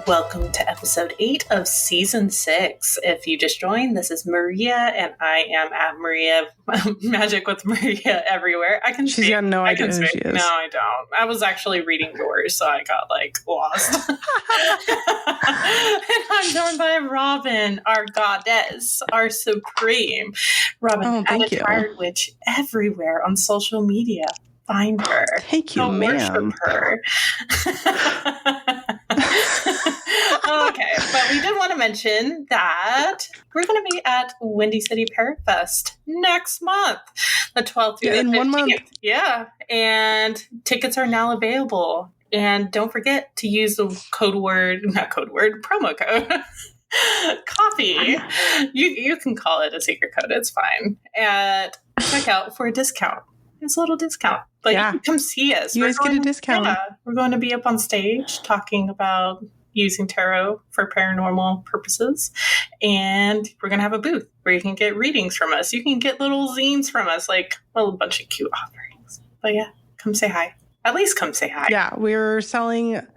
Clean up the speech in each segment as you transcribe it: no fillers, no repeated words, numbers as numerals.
Welcome to episode 8 of season 6. If you just joined, this is Maria, and I am at Maria Magic with Maria everywhere. I can She's got no idea who she is. No, I don't. I was actually reading yours, so I got lost. And I'm joined by Robyn, our goddess, our supreme. Robyn, thank you. Tired Witch everywhere on social media. Find her. Thank you, ma'am. Worship her. Okay, but we did want to mention that we're going to be at Windy City Parrotfest next month, the 12th through the 15th. In 1 month. Yeah, and tickets are now available. And don't forget to use the promo code. Coffee. You can call it a secret code. It's fine. At checkout for a discount. It's a little discount. Come see us. You guys get a discount. Yeah, we're going to be up on stage talking about using tarot for paranormal purposes. And we're going to have a booth where you can get readings from us. You can get little zines from us, a bunch of cute offerings. But yeah, come say hi. At least come say hi. Yeah, we're going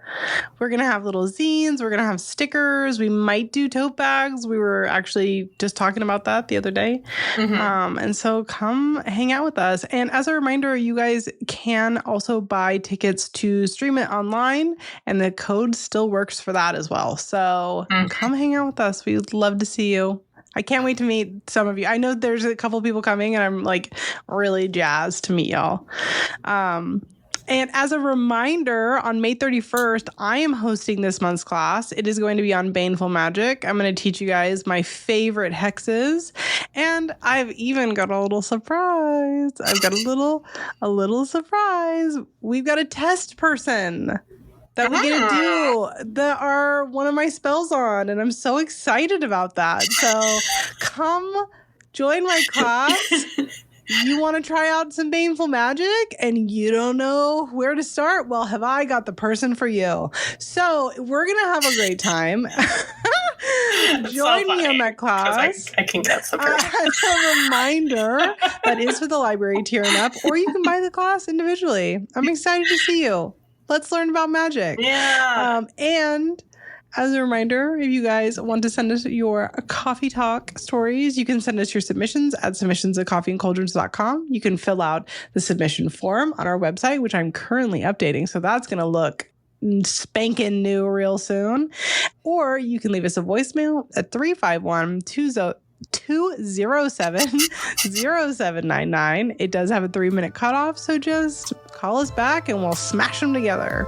to have little zines. We're going to have stickers. We might do tote bags. We were actually just talking about that the other day. Mm-hmm. And so come hang out with us. And as a reminder, you guys can also buy tickets to stream it online. And the code still works for that as well. So come hang out with us. We'd love to see you. I can't wait to meet some of you. I know there's a couple people coming and I'm really jazzed to meet y'all. And as a reminder, on May 31st, I am hosting this month's class. It is going to be on baneful magic. I'm going to teach you guys my favorite hexes. And I've even got a little surprise. I've got a little surprise. We've got a test person that we get to do that are one of my spells on. And I'm so excited about that. So come join my class. You want to try out some baneful magic and you don't know where to start? Well, have I got the person for you? So we're going to have a great time. Join me on that class. I can get the person. As a reminder, that is for the library tier and up, or you can buy the class individually. I'm excited to see you. Let's learn about magic. Yeah. And as a reminder, if you guys want to send us your coffee talk stories, you can send us your submissions at submissions@coffeeandcauldrons.com. You can fill out the submission form on our website, which I'm currently updating. So that's going to look spanking new real soon. Or you can leave us a voicemail at 351-207-0799. It does have a 3-minute cutoff, so just call us back and we'll smash them together.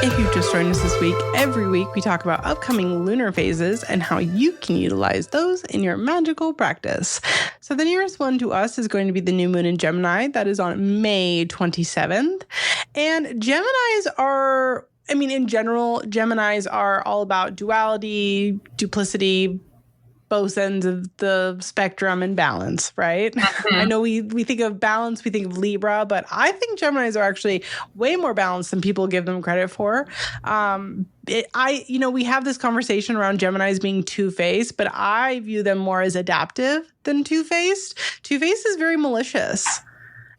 If you've just joined us this week, every week we talk about upcoming lunar phases and how you can utilize those in your magical practice. So the nearest one to us is going to be the new moon in Gemini. That is on May 27th. And Geminis are, in general, Geminis are all about duality, duplicity, both ends of the spectrum and balance, right? Mm-hmm. I know we think of balance, we think of Libra, but I think Geminis are actually way more balanced than people give them credit for. We have this conversation around Geminis being two-faced, but I view them more as adaptive than two-faced. Two-faced is very malicious.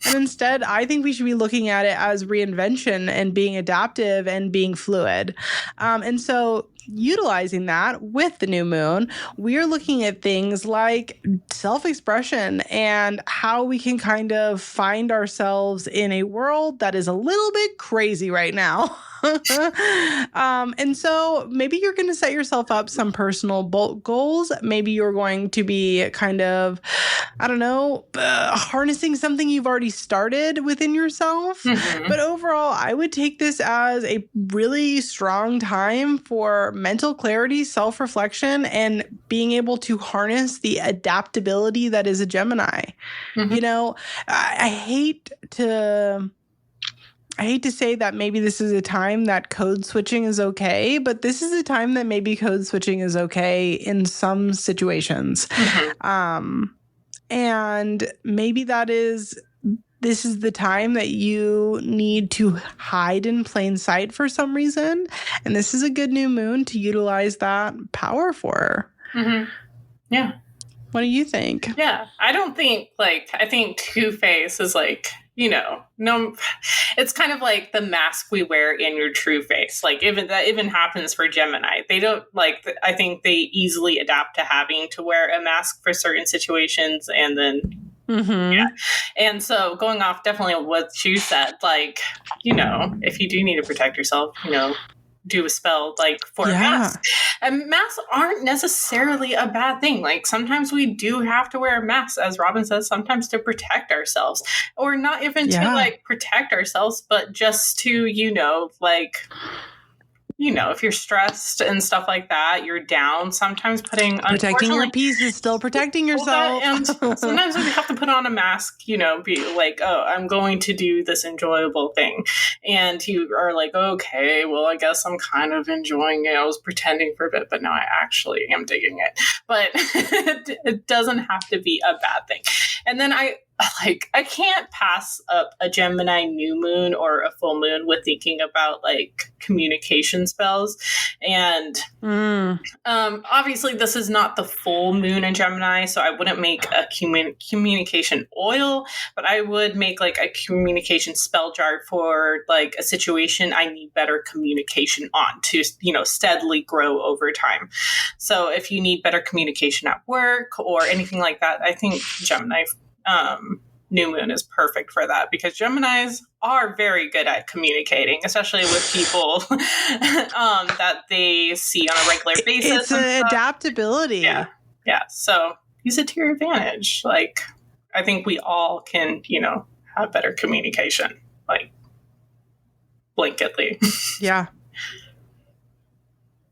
And instead, I think we should be looking at it as reinvention and being adaptive and being fluid. And so utilizing that with the new moon, we're looking at things like self-expression and how we can kind of find ourselves in a world that is a little bit crazy right now. And so maybe you're going to set yourself up some personal goals. Maybe you're going to be kind of, harnessing something you've already started within yourself. Mm-hmm. But overall, I would take this as a really strong time for mental clarity, self-reflection, and being able to harness the adaptability that is a Gemini. Mm-hmm. I hate to say that maybe this is a time that code switching is okay, but this is a time that maybe code switching is okay in some situations. Mm-hmm. And maybe this is the time that you need to hide in plain sight for some reason. And this is a good new moon to utilize that power for. Mm-hmm. Yeah. What do you think? Yeah. I think Two-Face is like, no, it's kind of like the mask we wear in your true face. Like that even happens for Gemini. They don't I think they easily adapt to having to wear a mask for certain situations. And then, yeah. And so going off definitely what you said, if you do need to protect yourself, do a spell for a mask. And masks aren't necessarily a bad thing. Like sometimes we do have to wear a mask, as Robyn says, sometimes to protect ourselves, or not even to protect ourselves, but just to, if you're stressed and stuff like that, you're down. Sometimes protecting your peace is still protecting yourself. And sometimes we have to put on a mask, be like, oh, I'm going to do this enjoyable thing. And you are like, okay, well, I guess I'm kind of enjoying it. I was pretending for a bit, but now I actually am digging it. But it doesn't have to be a bad thing. And then I can't pass up a Gemini new moon or a full moon with thinking about communication spells. And obviously this is not the full moon in Gemini, so I wouldn't make a communication oil, but I would make a communication spell jar for a situation I need better communication on to, steadily grow over time. So if you need better communication at work or anything like that, I think Gemini new moon is perfect for that, because Geminis are very good at communicating, especially with people that they see on a regular basis. It's an adaptability. Yeah. So use it to your advantage. I think we all can, have better communication, blanketly. Yeah.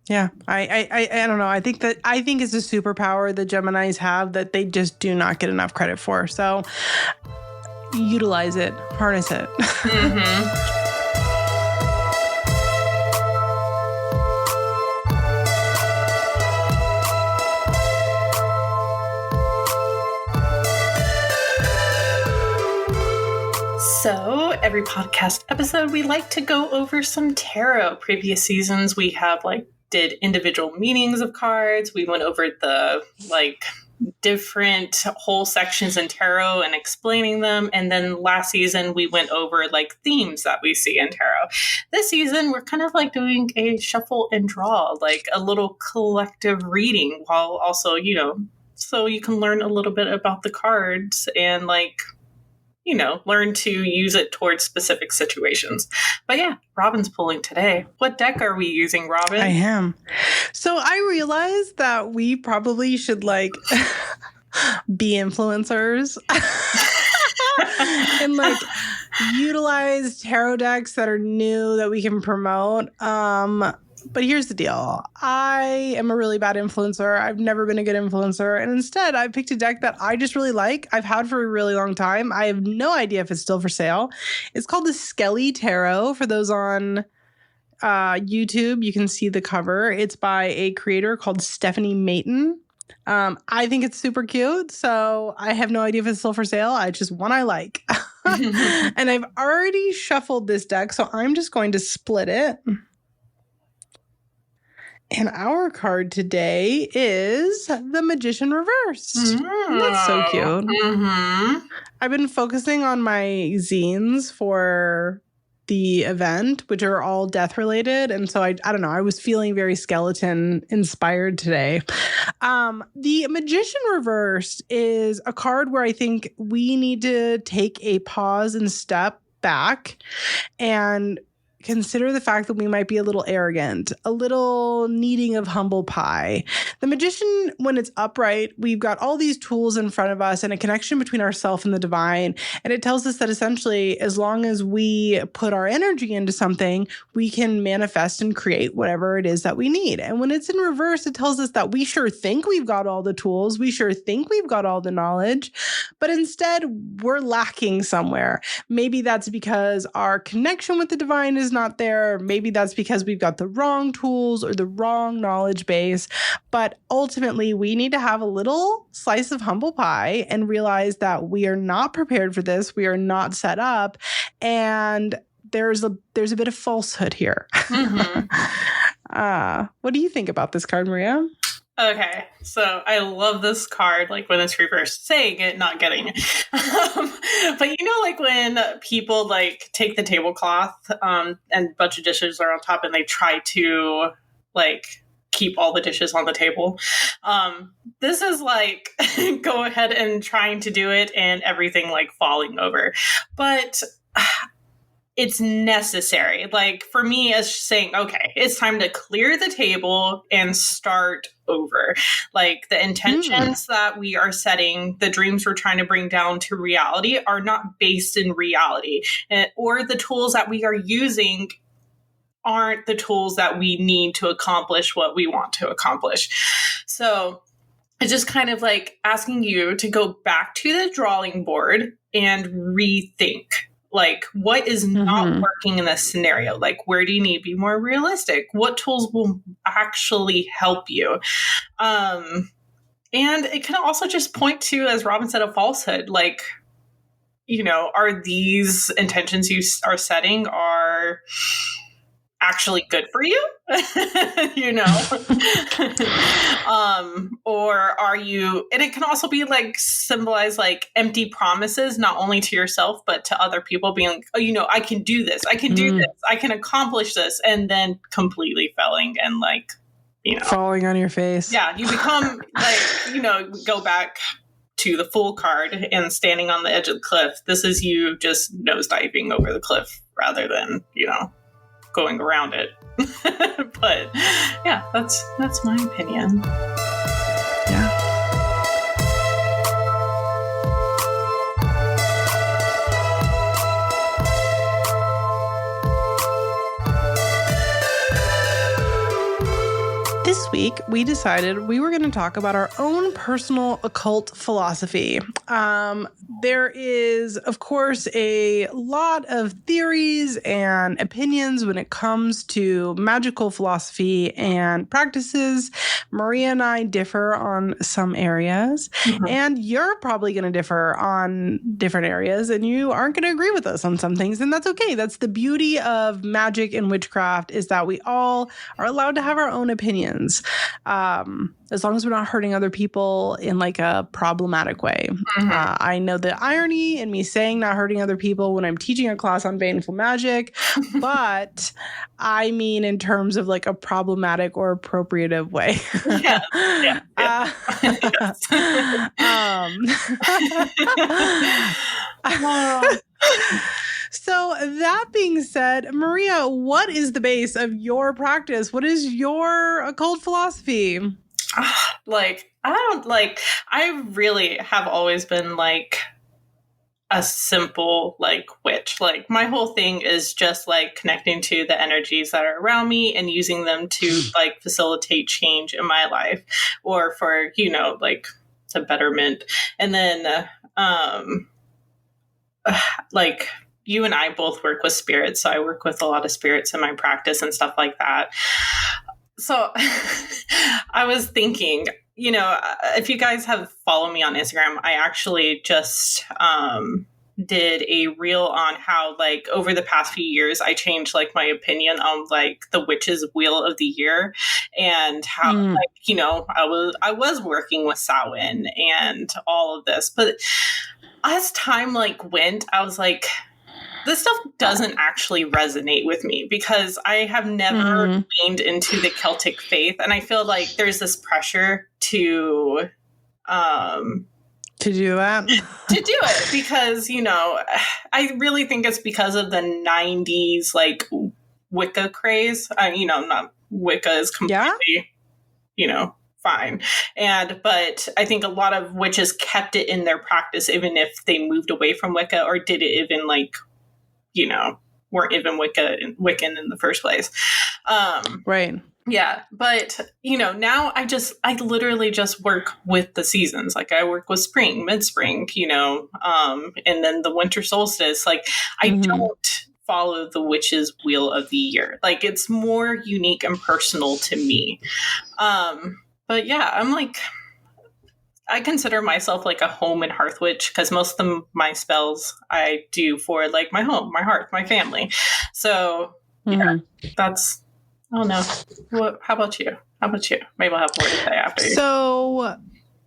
Yeah, I don't know. I think it's a superpower the Geminis have that they just do not get enough credit for. So utilize it, harness it. So every podcast episode, we like to go over some tarot. Previous seasons, we have did individual meanings of cards. We went over the different whole sections in tarot and explaining them. And then last season we went over themes that we see in tarot. This season we're kind of doing a shuffle and draw, a little collective reading, while also, so you can learn a little bit about the cards and learn to use it towards specific situations. But yeah, Robyn's pulling today. What deck are we using, Robyn? I am. So I realized that we probably should be influencers and utilize tarot decks that are new that we can promote. But here's the deal. I am a really bad influencer. I've never been a good influencer. And instead, I picked a deck that I just really like. I've had for a really long time. I have no idea if it's still for sale. It's called the Skele-Tarot. For those on YouTube, you can see the cover. It's by a creator called Stephanie Mayton. I think it's super cute. So I have no idea if it's still for sale. It's just one I like. And I've already shuffled this deck, so I'm just going to split it. And our card today is the Magician Reversed. That's so cute. I've been focusing on my zines for the event, which are all death related. And so I don't know, I was feeling very skeleton inspired today. The Magician Reversed is a card where I think we need to take a pause and step back and consider the fact that we might be a little arrogant, a little needing of humble pie. The Magician, when it's upright, we've got all these tools in front of us and a connection between ourself and the divine. And it tells us that essentially, as long as we put our energy into something, we can manifest and create whatever it is that we need. And when it's in reverse, it tells us that we sure think we've got all the tools. We sure think we've got all the knowledge, but instead we're lacking somewhere. Maybe that's because our connection with the divine is not there. Maybe that's because we've got the wrong tools or the wrong knowledge base. But ultimately, we need to have a little slice of humble pie and realize that we are not prepared for this. We are not set up. And there's a bit of falsehood here. What do you think about this card, Maria? Okay, so I love this card, like when it's reversed, saying it, not getting it. But you know, like when people like take the tablecloth and a bunch of dishes are on top and they try to like keep all the dishes on the table. This is like go ahead and trying to do it and everything like falling over. But it's necessary. Like for me, as saying, okay, it's time to clear the table and start over. Like the intentions that we are setting, the dreams we're trying to bring down to reality are not based in reality, or the tools that we are using aren't the tools that we need to accomplish what we want to accomplish. So it's just kind of like asking you to go back to the drawing board and rethink. Like, what is not working in this scenario? Like, where do you need to be more realistic? What tools will actually help you? And it can also just point to, as Robyn said, a falsehood. Like, you know, are these intentions you are setting are actually good for you? You know? Or are you, and it can also be like symbolize like empty promises, not only to yourself, but to other people, being like, oh, you know, I can do this, I can do this, I can accomplish this, and then completely failing and like, you know, falling on your face. Yeah, you become like, you know, go back to the Fool card and standing on the edge of the cliff. This is you just nosediving over the cliff rather than, you know, going around it. But yeah, that's my opinion. Yeah. This week, we decided we were going to talk about our own personal occult philosophy. There is, of course, a lot of theories and opinions when it comes to magical philosophy and practices. Maria and I differ on some areas, and you're probably going to differ on different areas, and you aren't going to agree with us on some things, and that's okay. That's the beauty of magic and witchcraft, is that we all are allowed to have our own opinions. As long as we're not hurting other people in like a problematic way. I know the irony in me saying not hurting other people when I'm teaching a class on baneful magic, but I mean in terms of like a problematic or appropriative way. So that being said, Maria, what is the base of your practice? What is your occult philosophy? I really have always been like a simple like witch. Like my whole thing is just like connecting to the energies that are around me and using them to like facilitate change in my life, or for, you know, like the betterment. And then like you and I both work with spirits, so I work with a lot of spirits in my practice and stuff like that. So I was thinking, you know, if you guys have followed me on Instagram, I actually just did a reel on how, like, over the past few years, I changed, like, my opinion on, like, the Witch's Wheel of the Year, and how, like, you know, I was working with Samhain and all of this. But as time, like, went, I was like, this stuff doesn't actually resonate with me, because I have never leaned into the Celtic faith. And I feel like there's this pressure to do that. To do it, because, you know, I really think it's because of the 90s, like, Wicca craze. You know, not Wicca is completely, you know, fine. But I think a lot of witches kept it in their practice, even if they moved away from Wicca, or did it even, like, you know, weren't even Wiccan in the first place. Right. Yeah. But, you know, now I literally just work with the seasons. Like, I work with spring, mid-spring, you know, and then the winter solstice. Like, I don't follow the Witch's Wheel of the Year. Like, it's more unique and personal to me. But yeah, I'm like, I consider myself like a home and hearth witch, because most of my spells I do for like my home, my hearth, my family. So yeah, that's Oh no. How about you? Maybe I'll have more to say after you. So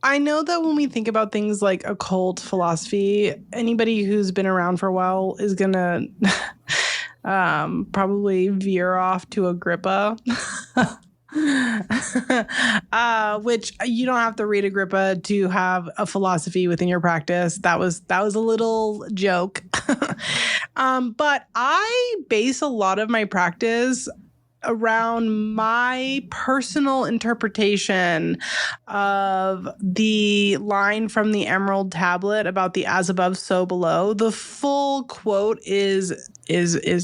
I know that when we think about things like occult philosophy, anybody who's been around for a while is going to probably veer off to Agrippa. Which you don't have to read Agrippa to have a philosophy within your practice. That was a little joke. But I base a lot of my practice around my personal interpretation of the line from the Emerald Tablet about the as above, so below. The full quote is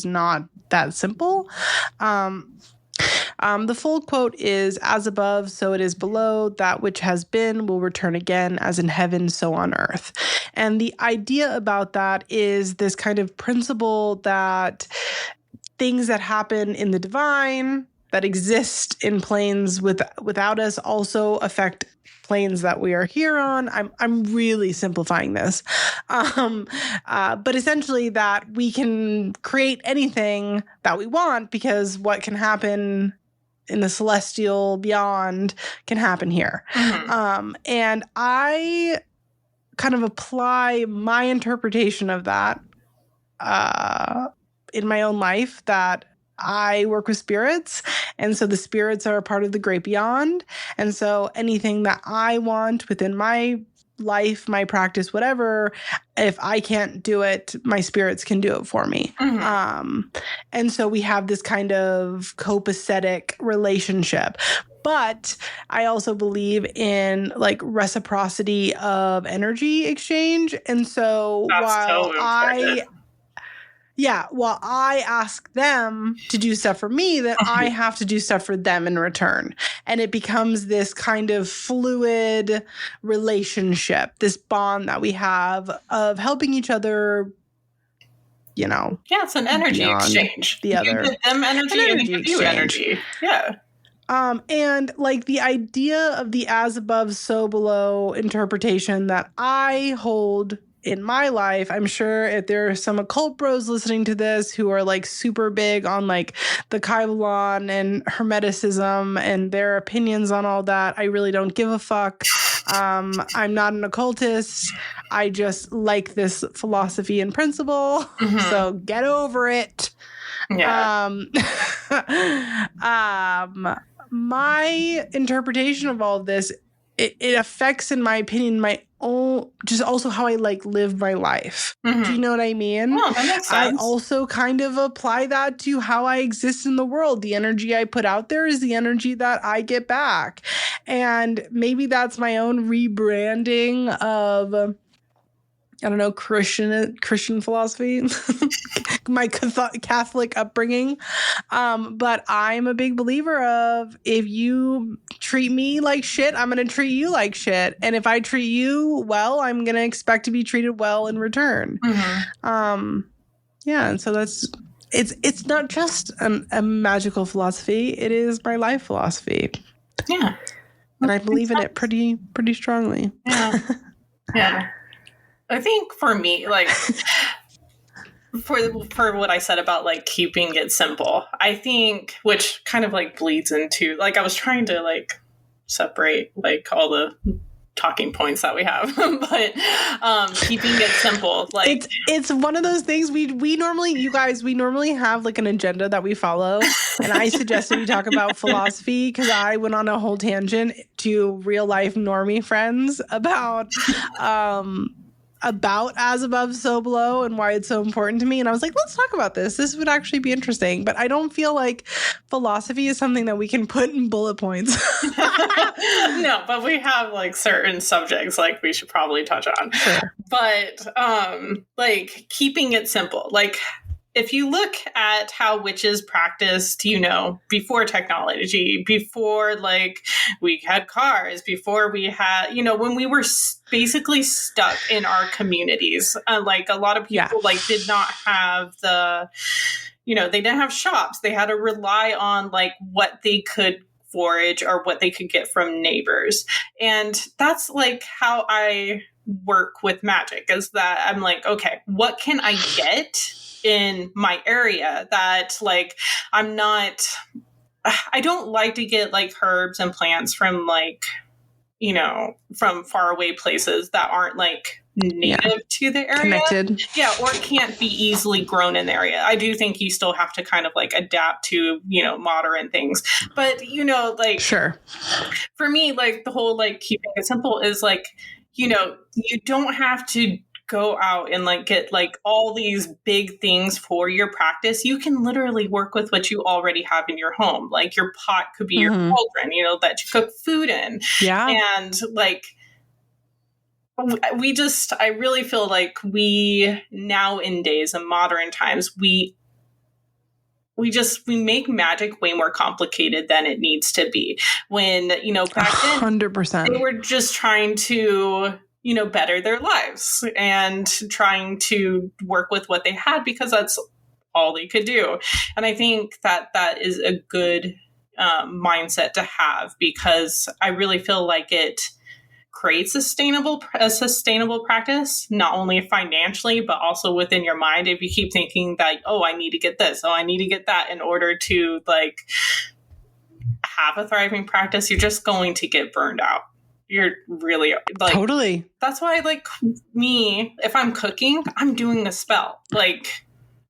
not that simple. The full quote is, as above, so it is below. That which has been will return again, as in heaven, so on earth. And the idea about that is this kind of principle that things that happen in the divine, that exist in planes without us, also affect planes that we are here on. I'm really simplifying this. But essentially that we can create anything that we want, because what can happen in the celestial beyond can happen here. Mm-hmm. And I kind of apply my interpretation of that in my own life, that I work with spirits. And so the spirits are a part of the great beyond. And so anything that I want within my life, my practice, whatever, if I can't do it, my spirits can do it for me. Mm-hmm. And so we have this kind of copacetic relationship. But I also believe in like reciprocity of energy exchange. And so while I ask them to do stuff for me, then I have to do stuff for them in return. And it becomes this kind of fluid relationship, this bond that we have of helping each other, you know. Yeah, it's an energy exchange. The other. You give them energy and you give you energy. Yeah. And like the idea of the as above, so below interpretation that I hold in my life, I'm sure if there are some occult bros listening to this who are like super big on like the Kybalion and Hermeticism and their opinions on all that, I really don't give a fuck. I'm not an occultist. I just like this philosophy and principle. Mm-hmm. So get over it. Yeah. My interpretation of all of this, it affects, in my opinion, my own, just also how I like live my life. Mm-hmm. Do you know what I mean? Oh, that makes sense. I also kind of apply that to how I exist in the world. The energy I put out there is the energy that I get back. And maybe that's my own rebranding of, I don't know, Christian philosophy, my Catholic upbringing. But I'm a big believer of, if you treat me like shit, I'm going to treat you like shit. And if I treat you well, I'm going to expect to be treated well in return. Mm-hmm. Yeah. And so it's not just a magical philosophy. It is my life philosophy. Yeah. And I believe in it pretty strongly. Yeah. Yeah. I think for me, like, for what I said about like keeping it simple, I think, which kind of like bleeds into, like, I was trying to like separate like all the talking points that we have, but keeping it simple, like it's one of those things we normally have like an agenda that we follow, and I suggested we talk about philosophy because I went on a whole tangent to real life normie friends about as above, so below, and why it's so important to me. And I was like, let's talk about this. This would actually be interesting. But I don't feel like philosophy is something that we can put in bullet points. No, but we have like certain subjects like we should probably touch on. Sure. But like keeping it simple, like if you look at how witches practiced, you know, before technology, before like we had cars, before we had, you know, when we were basically stuck in our communities, like a lot of people like did not have the, you know, they didn't have shops. They had to rely on like what they could forage or what they could get from neighbors. And that's like how I work with magic, is that I'm like, okay, what can I get in my area that like I'm not I don't like to get like herbs and plants from like, you know, from faraway places that aren't like native to the area. Connected. Yeah, or can't be easily grown in the area. I do think you still have to kind of like adapt to, you know, modern things. But, you know, like, sure. For me, like the whole like keeping it simple is like, you know, you don't have to go out and like get like all these big things for your practice. You can literally work with what you already have in your home. Like your pot could be your cauldron, you know, that you cook food in. Yeah. And like, I really feel like we nowadays in modern times, we make magic way more complicated than it needs to be. When, you know, back then 100%. they were just trying to, you know, better their lives and trying to work with what they had because that's all they could do. And I think that is a good mindset to have, because I really feel like it creates a sustainable practice, not only financially, but also within your mind. If you keep thinking that, oh, I need to get this, oh, I need to get that in order to like have a thriving practice, you're just going to get burned out. You're really like, totally. That's why, like me, if I'm cooking, I'm doing a spell, like,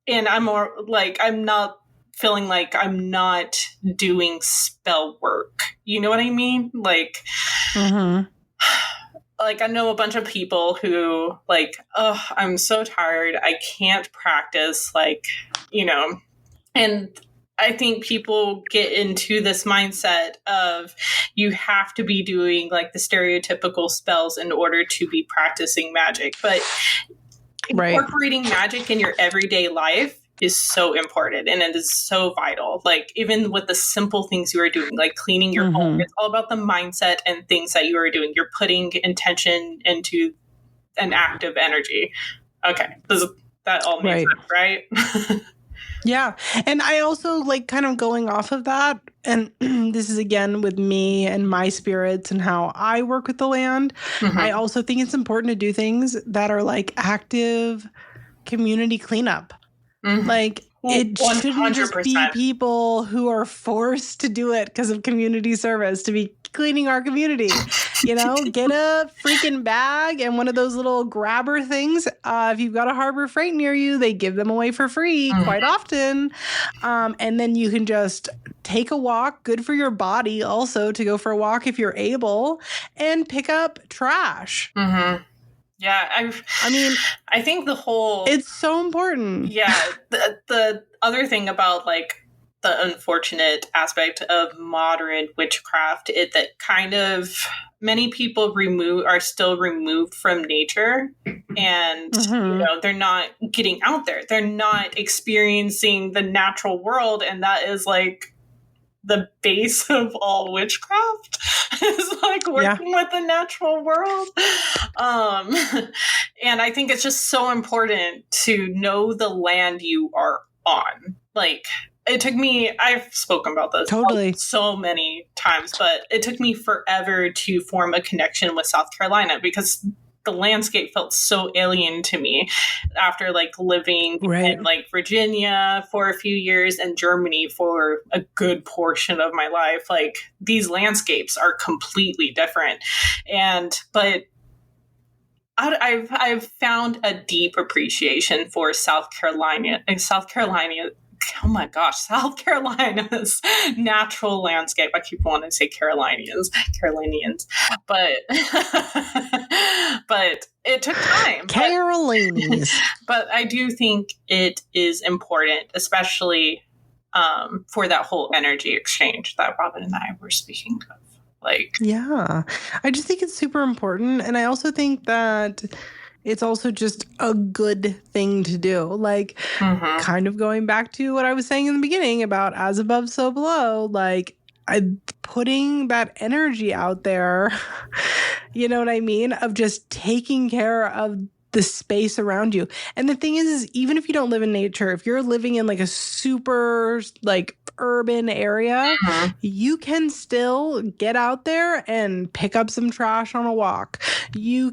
and I'm more like, I'm not feeling like I'm not doing spell work. You know what I mean? Like, like I know a bunch of people who like, oh, I'm so tired, I can't practice, like, you know, and I think people get into this mindset of you have to be doing like the stereotypical spells in order to be practicing magic. But incorporating magic in your everyday life is so important, and it is so vital. Like even with the simple things you are doing, like cleaning your home, it's all about the mindset and things that you are doing. You're putting intention into an active energy. Okay. That all makes sense, right? Yeah. And I also like kind of going off of that. And this is again with me and my spirits and how I work with the land. I also think it's important to do things that are like active community cleanup. Like it 100%. Shouldn't just be people who are forced to do it because of community service to be cleaning our community. You know, get a freaking bag and one of those little grabber things. If you've got a Harbor Freight near you, they give them away for free quite often. And then you can just take a walk. Good for your body also to go for a walk if you're able, and pick up trash. Yeah, I think the whole... It's so important. Yeah, the other thing about, like, the unfortunate aspect of modern witchcraft is that kind of many people are still removed from nature, and, you know, they're not getting out there. They're not experiencing the natural world, and that is, like, the base of all witchcraft is like working with the natural world. And I think it's just so important to know the land you are on. Like it took me, I've spoken about this so many times, but it took me forever to form a connection with South Carolina because the landscape felt so alien to me after like living in like Virginia for a few years and Germany for a good portion of my life. Like these landscapes are completely different. But I've found a deep appreciation for South Carolina, oh my gosh, South Carolina's natural landscape. I keep wanting to say Carolinians, but it took time. Carolinians. But I do think it is important, especially for that whole energy exchange that Robyn and I were speaking of. Like, yeah, I just think it's super important. And I also think that it's also just a good thing to do. Like, kind of going back to what I was saying in the beginning about as above, so below, like, putting that energy out there, you know what I mean? Of just taking care of the space around you. And the thing is even if you don't live in nature, if you're living in like a super like urban area, you can still get out there and pick up some trash on a walk. You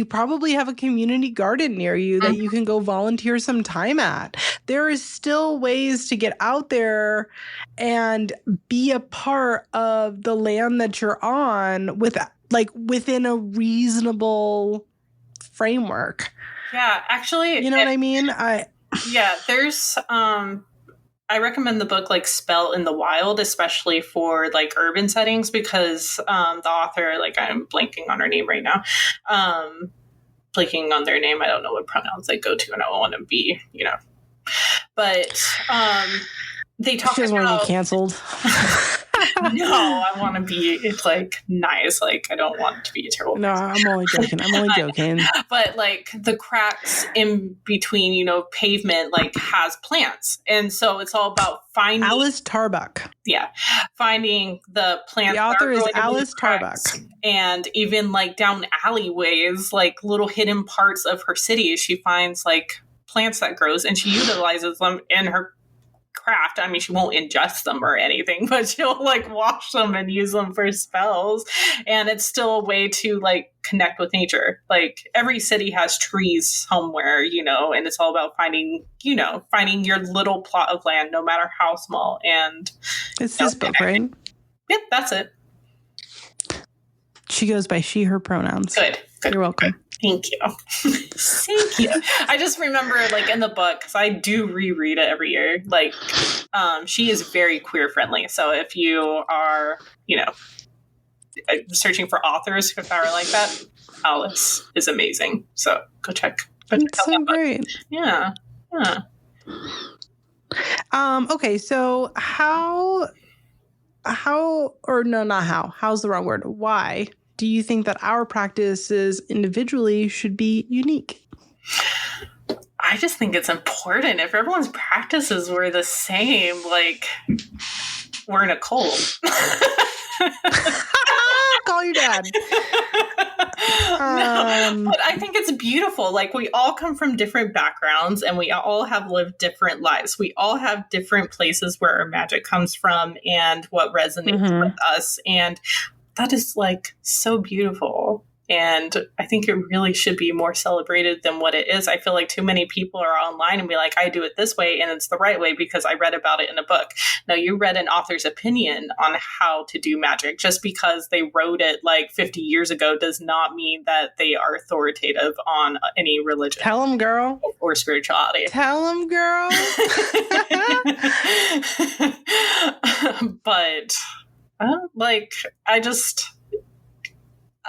probably have a community garden near you that you can go volunteer some time at. There is still ways to get out there and be a part of the land that you're on within a reasonable framework. Yeah, actually, you know what I mean? There's I recommend the book like Spell in the Wild, especially for like urban settings, because the author, like I'm blanking on her name right now, blanking on their name. I don't know what pronouns they go to, and I don't want to be, but they talk she doesn't want to get canceled. No, I want to be like nice. Like I don't want to be a terrible. No, I'm only joking. But like the cracks in between, pavement like has plants, and so it's all about finding Alice Tarbuck. Yeah, finding the plants. The author is Alice Tarbuck, and even like down alleyways, like little hidden parts of her city, she finds like plants that grows, and she utilizes them in her craft. I mean, she won't ingest them or anything, but she'll like wash them and use them for spells. And it's still a way to like connect with nature. Like every city has trees somewhere, and it's all about finding your little plot of land, no matter how small. And it's this book, right? Yep, that's it. She goes by she, her pronouns. Good. You're welcome. Thank you. Thank you. I just remember like in the book, because I do reread it every year, like she is very queer friendly. So if you are, searching for authors who are like that, Alice is amazing. So go check. It's so great. Yeah. Okay, so how's the wrong word? Why do you think that our practices individually should be unique? I just think it's important. If everyone's practices were the same, like we're in a cult. Call your dad. No, but I think it's beautiful. Like we all come from different backgrounds and we all have lived different lives. We all have different places where our magic comes from and what resonates with us. And that is like so beautiful. And I think it really should be more celebrated than what it is. I feel like too many people are online and be like, I do it this way and it's the right way because I read about it in a book. No, you read an author's opinion on how to do magic. Just because they wrote it like 50 years ago does not mean that they are authoritative on any religion. Tell them, girl. Or spirituality. Tell them, girl. But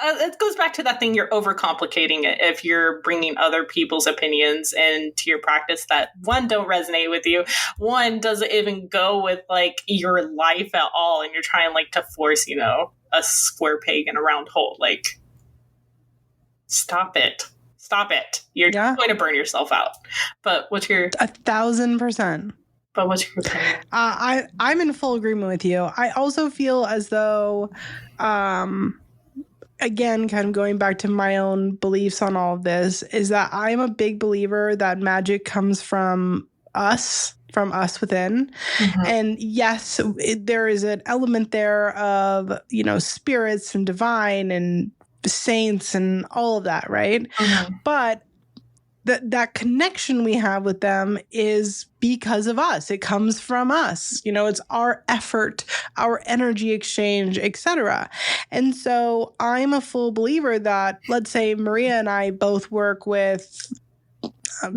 it goes back to that thing, you're overcomplicating it if you're bringing other people's opinions into your practice that one, don't resonate with you, one, doesn't even go with like your life at all, and you're trying like to force a square peg in a round hole. Like stop it you're going to burn yourself out. But what's your 1,000%? But what's your opinion? I'm in full agreement with you. I also feel as though again, kind of going back to my own beliefs on all of this, is that I'm a big believer that magic comes from us within. And yes, there is an element there of, spirits and divine and saints and all of that, right? But that connection we have with them is because of us. It comes from us. It's our effort, our energy exchange, etc. And so I'm a full believer that, let's say Maria and I both work with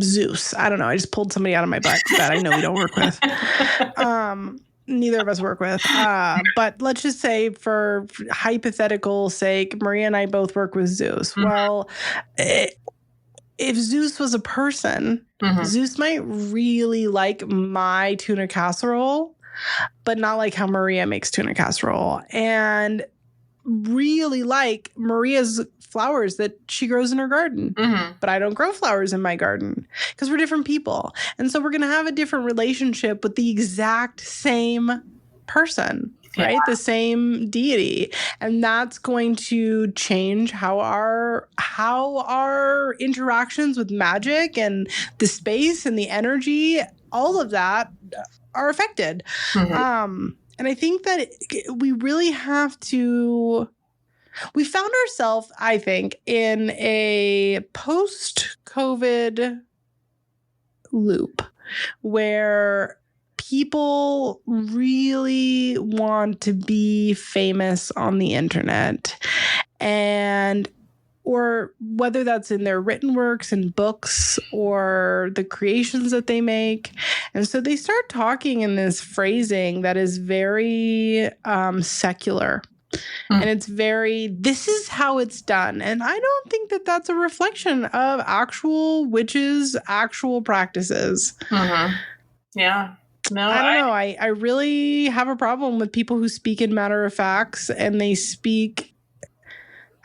Zeus. I don't know. I just pulled somebody out of my butt that I know we don't work with. Neither of us work with. But let's just say for hypothetical sake, Maria and I both work with Zeus. Well, if Zeus was a person, Zeus might really like my tuna casserole, but not like how Maria makes tuna casserole, and really like Maria's flowers that she grows in her garden. But I don't grow flowers in my garden because we're different people. And so we're going to have a different relationship with the exact same person. right? The same deity. And that's going to change how our interactions with magic and the space and the energy, all of that are affected. And I think that we really have to, we found ourselves, I think, in a post-COVID loop where people really want to be famous on the internet, and or whether that's in their written works and books or the creations that they make. And so they start talking in this phrasing that is very secular. And it's very, this is how it's done. And I don't think that that's a reflection of actual witches' actual practices. Yeah. No, I don't know. I really have a problem with people who speak in matter of facts, and they speak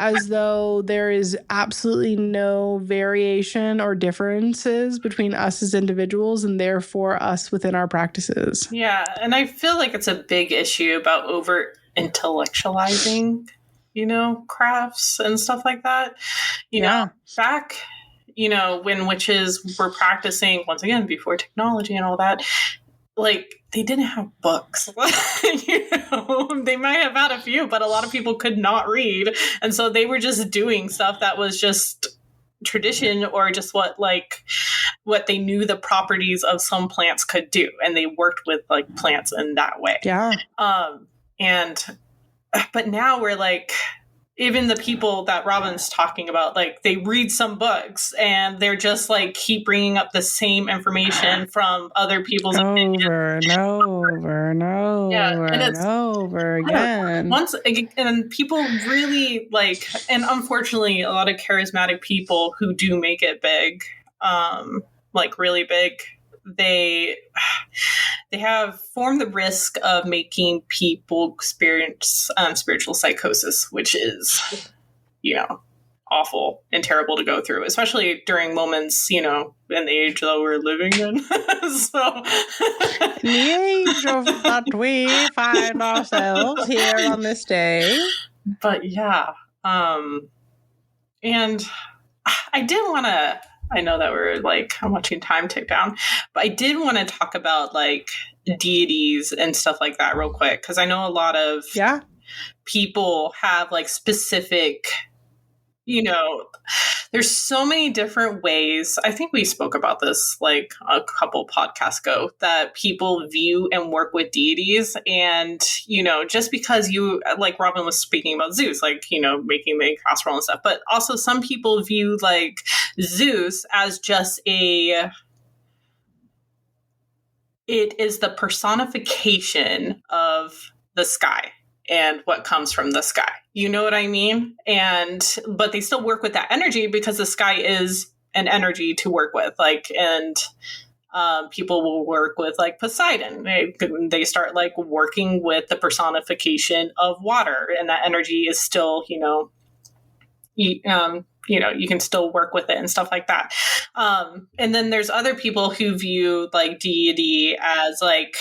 as though there is absolutely no variation or differences between us as individuals and therefore us within our practices. Yeah. And I feel like it's a big issue about over intellectualizing, crafts and stuff like that. You know, back, when witches were practicing, once again, before technology and all that, like, they didn't have books. They might have had a few, but a lot of people could not read. And so they were just doing stuff that was just tradition, or just what they knew the properties of some plants could do. And they worked with like plants in that way. Yeah. But now we're like, even the people that Robyn's talking about, like, they read some books and they're just like keep bringing up the same information from other people's opinions. Over and over and over and over again. And people really like, and unfortunately, a lot of charismatic people who do make it big, like really big, they have formed the risk of making people experience spiritual psychosis, which is, awful and terrible to go through, especially during moments, in the age that we're living in. So, the age of that we find ourselves here on this day. But yeah, and I did want to. I know that we're like, I'm watching time tick down, but I did want to talk about like deities and stuff like that real quick. Cause I know a lot of people have like specific, there's so many different ways. I think we spoke about this like a couple podcasts ago, that people view and work with deities. And, just because you, like Robyn was speaking about Zeus, like, making the casserole and stuff, but also some people view like Zeus as just it is the personification of the sky and what comes from the sky. You know what I mean? But they still work with that energy because the sky is an energy to work with. Like, and people will work with like Poseidon. They start like working with the personification of water, and that energy is still, you can still work with it and stuff like that. And then there's other people who view like deity as like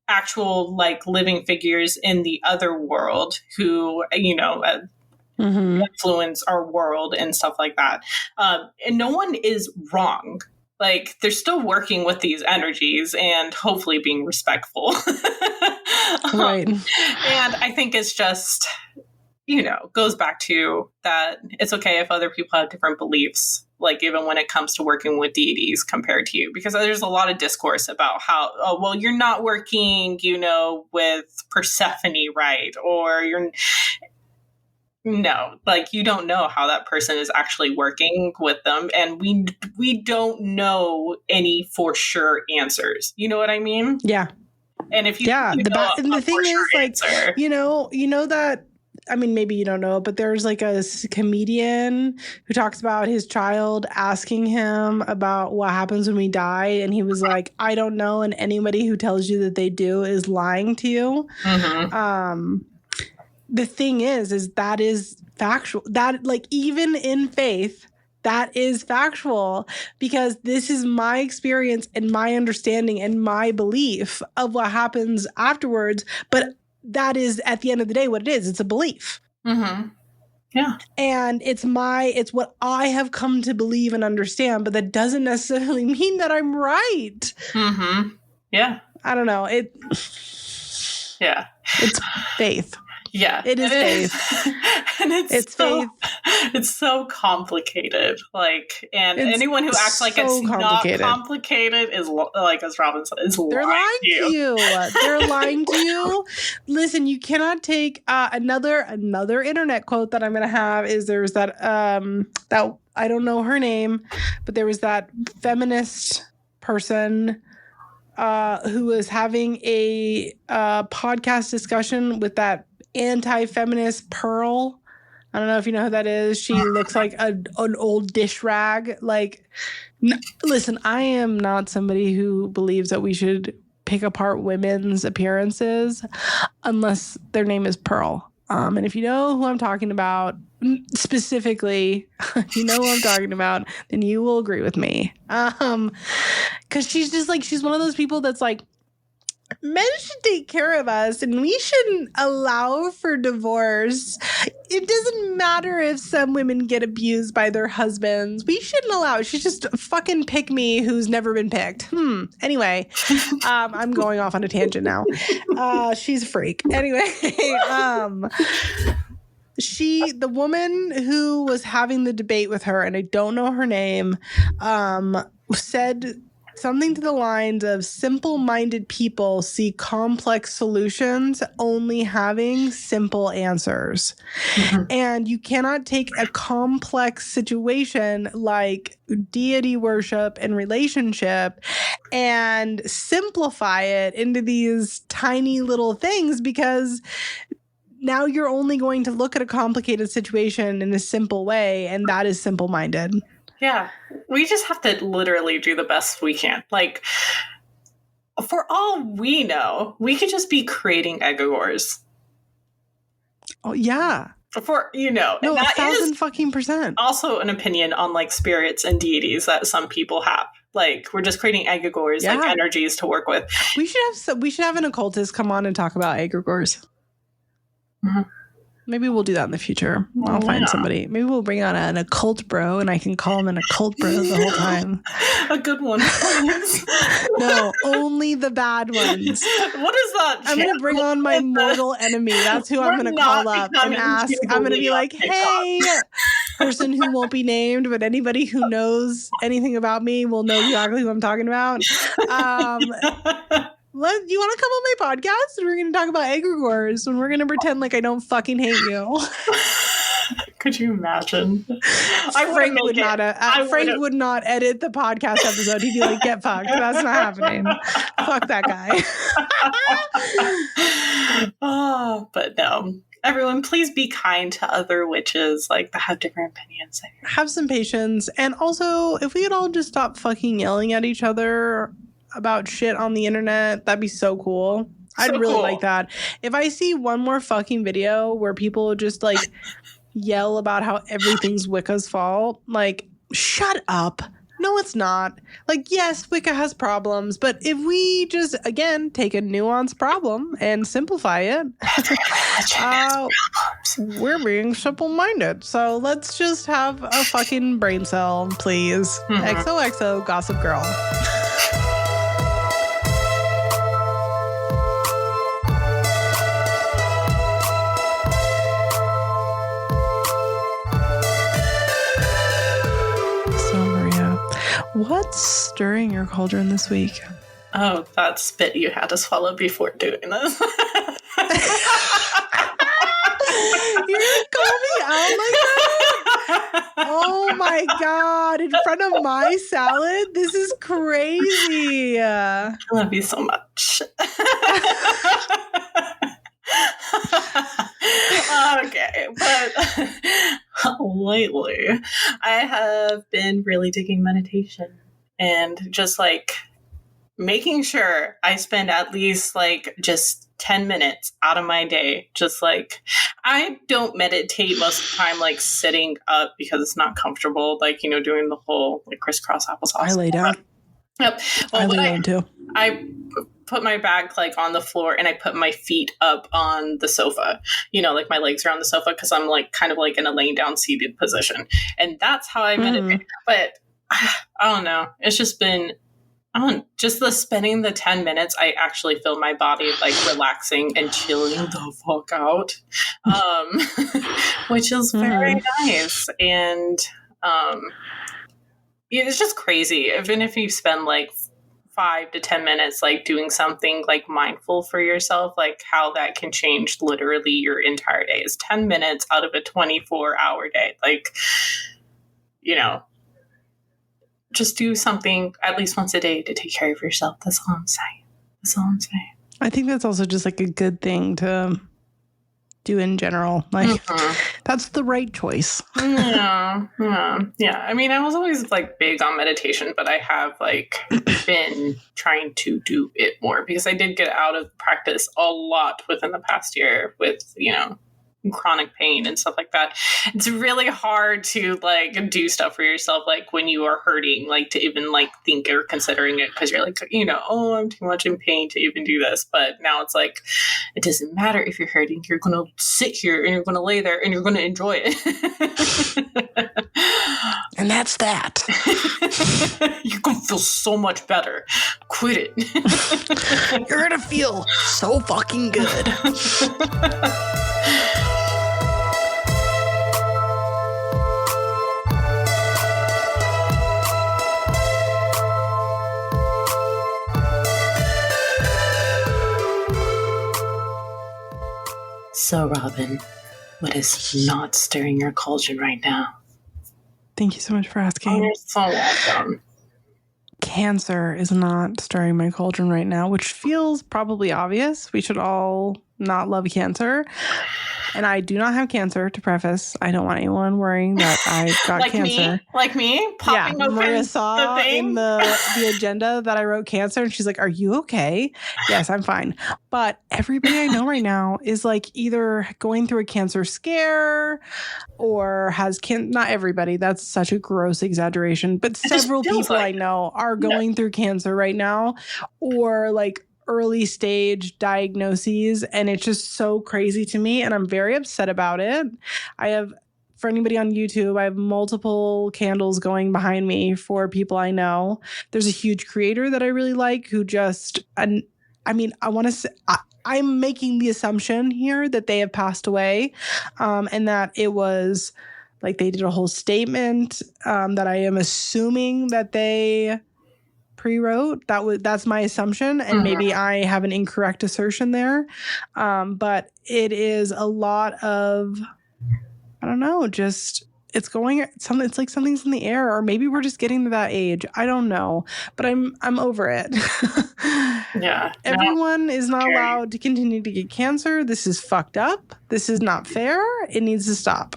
actual like living figures in the other world who, influence our world and stuff like that. And no one is wrong. Like, they're still working with these energies and hopefully being respectful. Right. And I think it's just, goes back to that it's okay if other people have different beliefs, like even when it comes to working with deities compared to you, because there's a lot of discourse about how, oh, well, you're not working, with Persephone, right? Or you don't know how that person is actually working with them. And we don't know any for sure answers. You know what I mean? Yeah. And if you, and the thing is like, answer, that, I mean, maybe you don't know, but there's like a comedian who talks about his child asking him about what happens when we die. And he was like, I don't know. And anybody who tells you that they do is lying to you. The thing is that is factual. That, like, even in faith, that is factual, because this is my experience and my understanding and my belief of what happens afterwards. But that is at the end of the day what it is. It's a belief. Mm-hmm. Yeah. And it's what I have come to believe and understand, but that doesn't necessarily mean that I'm right. Mm-hmm. Yeah. I don't know. Yeah. It's faith. Yeah. It is faith. And it's so, faith. It's so complicated. Like, and it's anyone who acts like it's not complicated is, like, as Robyn said, is they're lying to you. They're lying to you. Listen, you cannot take another internet quote that I'm going to have is there's that I don't know her name, but there was that feminist person who was having a podcast discussion with that anti-feminist Pearl. I don't know if you know who that is. She looks like an old dish rag. Like, listen, I am not somebody who believes that we should pick apart women's appearances unless their name is Pearl. And if you know who I'm talking about, specifically, you know who I'm talking about, then you will agree with me. Because she's just like, she's one of those people that's like, men should take care of us and we shouldn't allow for divorce. It doesn't matter if some women get abused by their husbands. We shouldn't allow it. She's just a fucking pick me who's never been picked. Anyway, I'm going off on a tangent now. She's a freak. Anyway, the woman who was having the debate with her, and I don't know her name, said something to the lines of simple-minded people see complex solutions only having simple answers. Mm-hmm. And you cannot take a complex situation like deity worship and relationship and simplify it into these tiny little things, because now you're only going to look at a complicated situation in a simple way, and that is simple-minded. Yeah, we just have to literally do the best we can. Like, for all we know, we could just be creating egregores. Oh, yeah. For, no, that 1,000% also an opinion on, like, spirits and deities that some people have. Like, we're just creating egregores, like, energies to work with. We should have an occultist come on and talk about egregores. Mm-hmm. Maybe we'll do that in the future. I'll find somebody. Maybe we'll bring on an occult bro, and I can call him an occult bro the whole time. A good one, please. No, only the bad ones. What is that? I'm going to bring on my mortal enemy. That's who I'm going to call up and ask. I'm going to be like, hey, person who won't be named, but anybody who knows anything about me will know exactly who I'm talking about. You want to come on my podcast and we're going to talk about egregores and we're going to pretend like I don't fucking hate you. Could you imagine? Frank would not edit the podcast episode. He'd be like, get fucked. That's not happening. Fuck that guy. But no. Everyone, please be kind to other witches, like, that have different opinions. Have some patience. And also, if we could all just stop fucking yelling at each other about shit on the internet, that'd be so cool. I'd really like that. If I see one more fucking video where people just like yell about how everything's Wicca's fault, like, shut up. No, it's not. Like, yes, Wicca has problems, but if we just, again, take a nuanced problem and simplify it, we're being simple-minded. So let's just have a fucking brain cell, please. Mm-hmm. XOXO, Gossip Girl. What's stirring your cauldron this week? Oh, that spit you had to swallow before doing this. You didn't call me out like that? Oh my God. In front of my salad? This is crazy. I love you so much. Okay, but lately I have been really digging meditation and just like making sure I spend at least like just 10 minutes out of my day. Just like, I don't meditate most of the time, like sitting up because it's not comfortable, like, doing the whole like crisscross applesauce. I lay down. Yep. Well, I lay down too. I put my back like on the floor and I put my feet up on the sofa, you know, like my legs are on the sofa because I'm like kind of like in a laying down seated position. And that's how I meditate. But I don't know. It's just been, just the spending the 10 minutes, I actually feel my body like relaxing and chilling the fuck out, which is very nice. And it's just crazy. Even if you spend like 5 to 10 minutes like doing something like mindful for yourself, like how that can change literally your entire day. Is 10 minutes out of a 24-hour day. Like, you know, just do something at least once a day to take care of yourself. That's all I'm saying. I think that's also just like a good thing to do in general. Like that's the right choice. Yeah. I mean, I was always like big on meditation, but I have like been trying to do it more because I did get out of practice a lot within the past year with, you know, chronic pain and stuff like that. It's really hard to like do stuff for yourself like when you are hurting, like to even like think or considering it because you're like, you know, oh, I'm too much in pain to even do this. But now it's like, it doesn't matter if you're hurting, you're going to sit here and you're going to lay there and you're going to enjoy it. And that's that. You're going to feel so much better. Quit it. You're going to feel so fucking good. So, Robyn, what is not stirring your cauldron right now? Thank you so much for asking. Oh, you're so welcome. Cancer is not stirring my cauldron right now, which feels probably obvious. We should all not love cancer. And I do not have cancer, to preface. I don't want anyone worrying that I got like cancer. Like me? Popping open Maria saw the thing? in the agenda that I wrote cancer, and she's like, are you okay? Yes, I'm fine. But everybody I know right now is like either going through a cancer scare or has not everybody. That's such a gross exaggeration. But several people I know are going through cancer right now or like early stage diagnoses, and it's just so crazy to me, and I'm very upset about it. For anybody on YouTube, I have multiple candles going behind me for people I know. There's a huge creator that I really like who just, I mean, I want to say, I'm making the assumption here that they have passed away, and that it was like they did a whole statement that I am assuming that they pre-wrote. That's my assumption, and maybe I have an incorrect assertion there. But it is a lot of, I don't know, just it's like something's in the air, or maybe we're just getting to that age. I don't know, but I'm over it. Yeah. Everyone is not allowed to continue to get cancer. This is fucked up. This is not fair. It needs to stop.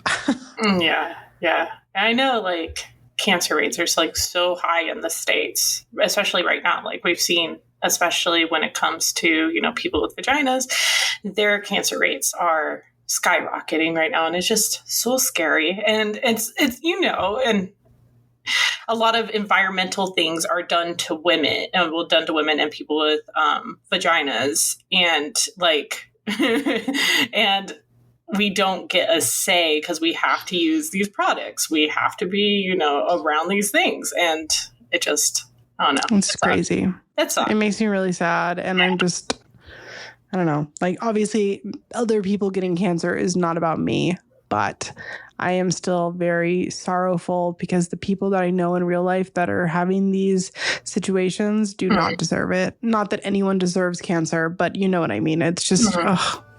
Yeah. I know, like, cancer rates are like so high in the States, especially right now. Like we've seen, especially when it comes to, you know, people with vaginas, their cancer rates are skyrocketing right now. And it's just so scary. And it's, you know, and a lot of environmental things are done to women and people with vaginas, and like, and we don't get a say because we have to use these products. We have to be, you know, around these things. And it just, I don't know. It's crazy. It makes me really sad. And I'm just, I don't know. Like, obviously, other people getting cancer is not about me, but I am still very sorrowful because the people that I know in real life that are having these situations do not deserve it. Not that anyone deserves cancer, but you know what I mean. It's just,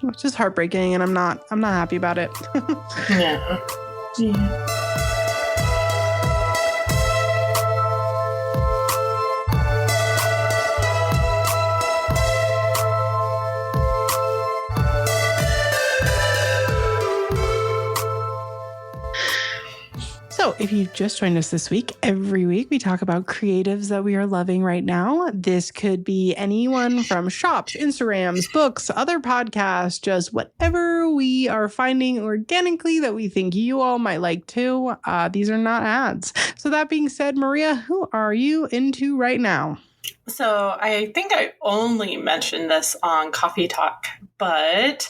it's just heartbreaking, and I'm not happy about it. Yeah. So if you just joined us this week, every week we talk about creatives that we are loving right now. This could be anyone from shops, Instagrams, books, other podcasts, just whatever we are finding organically that we think you all might like too. These are not ads. So that being said, Maria, who are you into right now? So I think I only mentioned this on Coffee Talk, but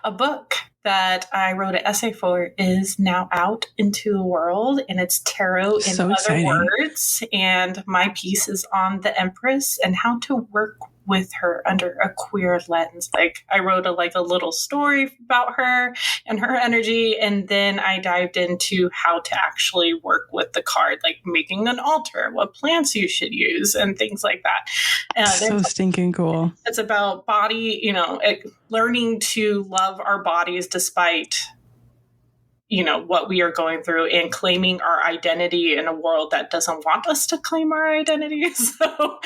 a book that I wrote an essay for is now out into the world, and it's Tarot in Other Words. And my piece is on the Empress and how to work with her under a queer lens. Like, I wrote a little story about her and her energy, and then I dived into how to actually work with the card, like making an altar, what plants you should use, and things like that. And so stinking cool. It's about body, learning to love our bodies despite what we are going through, and claiming our identity in a world that doesn't want us to claim our identity. So,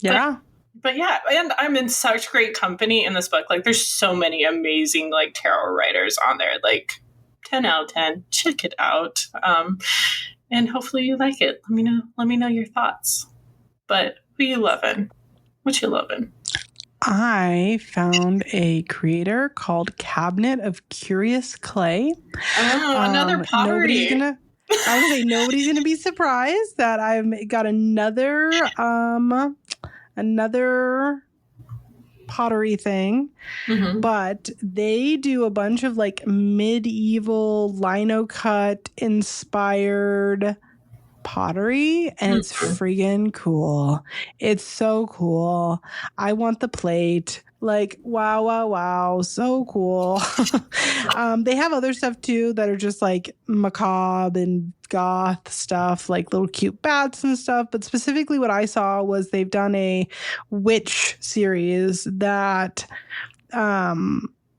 yeah. But yeah, and I'm in such great company in this book. Like, there's so many amazing tarot writers on there. Like, 10 out of 10. Check it out. And hopefully you like it. Let me know your thoughts. But who you loving? What you loving? I found a creator called cabinetofcuriousclay. Oh, another pottery. I would say nobody's gonna be surprised that I've got another pottery thing, but they do a bunch of medieval lino cut inspired pottery, and it's friggin' cool. It's so cool. I want the plate. Wow, so cool. They have other stuff too that are just macabre and goth stuff, like little cute bats and stuff. But specifically what I saw was they've done a witch series that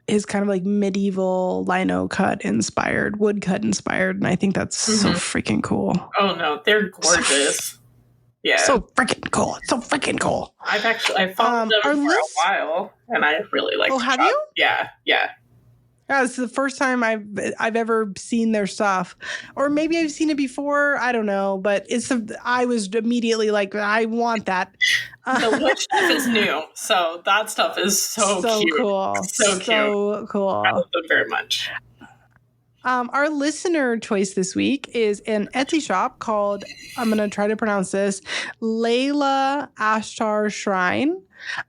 is kind of medieval lino cut inspired, wood cut inspired. And I think that's so freaking cool. Oh no, they're gorgeous. Yeah. So freaking cool. I followed them for a while, and I really like Oh, have you? Yeah. Yeah, it's the first time I've ever seen their stuff, or maybe I've seen it before. I don't know, but I was immediately like, I want that. The witch stuff is new, so that stuff is so cute. Cool. So cool. I love them very much. Our listener choice this week is an Etsy shop called, I'm going to try to pronounce this, Laylaashtarshrine.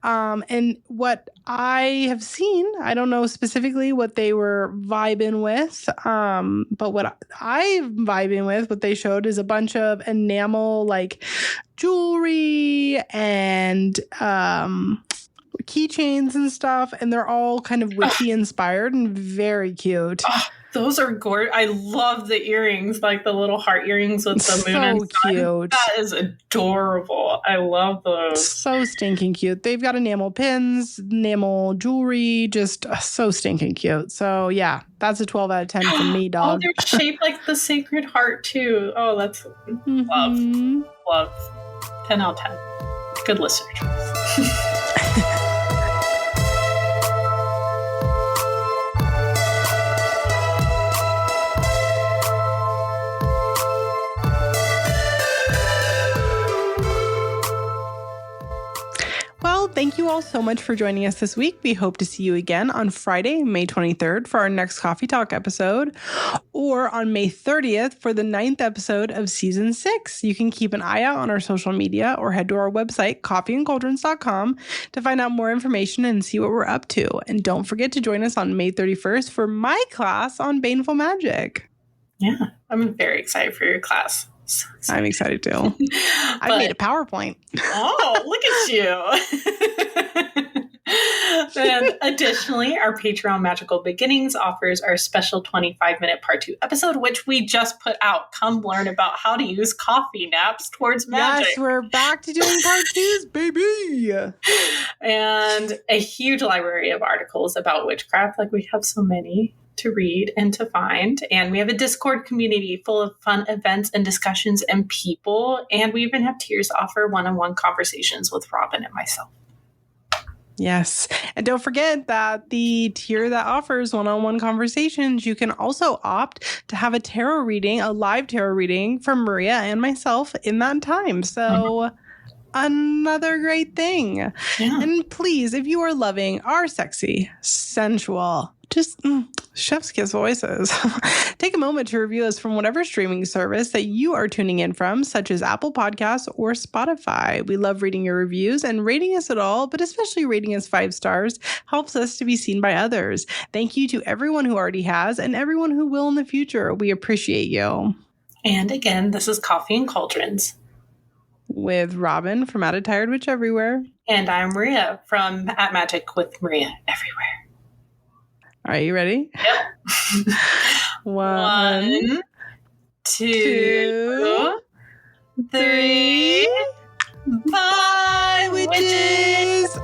And what I have seen, I don't know specifically what they were vibing with, but what I'm vibing with, what they showed is a bunch of enamel jewelry and keychains and stuff, and they're all kind of witchy inspired and very cute. Those are gorgeous. I love the earrings, the little heart earrings with the moon and sun. Cute. That is adorable. I love those. So stinking cute. They've got enamel pins, enamel jewelry, just so stinking cute. So yeah, that's a 12 out of 10 for me, dog. Oh, they're shaped like the Sacred Heart too. Oh, that's love. 10 out of 10. Good listener choice. Well, thank you all so much for joining us this week. We hope to see you again on Friday, May 23rd for our next Coffee Talk episode, or on May 30th for the 9th episode of Season 6. You can keep an eye out on our social media or head to our website, coffeeandcauldrons.com, to find out more information and see what we're up to. And don't forget to join us on May 31st for my class on baneful magic. Yeah, I'm very excited for your class. So I'm excited too. I made a PowerPoint. Oh, look at you. And additionally, our Patreon Magical Beginnings offers our special 25-minute part 2 episode, which we just put out. Come learn about how to use coffee naps towards magic. Yes, we're back to doing part 2s, baby. And a huge library of articles about witchcraft. We have so many to read and to find. And we have a Discord community full of fun events and discussions and people. And we even have tiers to offer one-on-one conversations with Robyn and myself. Yes. And don't forget that the tier that offers one-on-one conversations, you can also opt to have a tarot reading, a live tarot reading from Maria and myself in that time. So another great thing. Yeah. And please, if you are loving our sexy, sensual, just Chef's kiss voices. Take a moment to review us from whatever streaming service that you are tuning in from, such as Apple Podcasts or Spotify. We love reading your reviews, and rating us at all, but especially rating us 5 stars, helps us to be seen by others. Thank you to everyone who already has and everyone who will in the future. We appreciate you. And again, this is Coffee and Cauldrons. With Robyn from At a Tired Witch Everywhere. And I'm Maria from At Magic with Maria Everywhere. Are you ready? Yep. 1, 2, 3. Bye, witches!